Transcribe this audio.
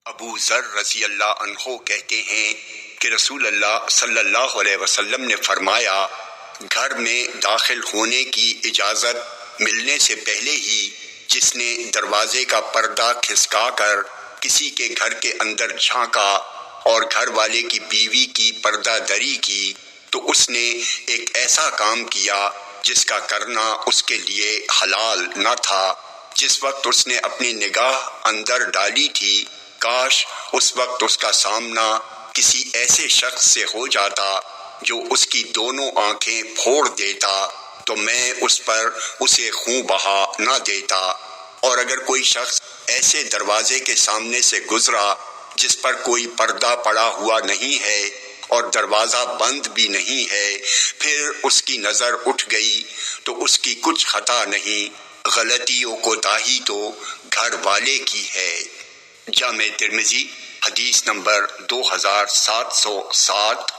ابو ذر رضی اللہ عنہ کہتے ہیں کہ رسول اللہ صلی اللہ علیہ وسلم نے فرمایا، گھر میں داخل ہونے کی اجازت ملنے سے پہلے ہی جس نے دروازے کا پردہ کھسکا کر کسی کے گھر کے اندر جھانکا اور گھر والے کی بیوی کی پردہ دری کی تو اس نے ایک ایسا کام کیا جس کا کرنا اس کے لیے حلال نہ تھا۔ جس وقت اس نے اپنی نگاہ اندر ڈالی تھی، کاش اس وقت اس کا سامنا کسی ایسے شخص سے ہو جاتا جو اس کی دونوں آنکھیں پھوڑ دیتا تو میں اس پر اسے خون بہا نہ دیتا۔ اور اگر کوئی شخص ایسے دروازے کے سامنے سے گزرا جس پر کوئی پردہ پڑا ہوا نہیں ہے اور دروازہ بند بھی نہیں ہے، پھر اس کی نظر اٹھ گئی تو اس کی کچھ خطا نہیں، غلطی و کوتاہی تو گھر والے کی ہے۔ جامع ترمذی حدیث نمبر 2707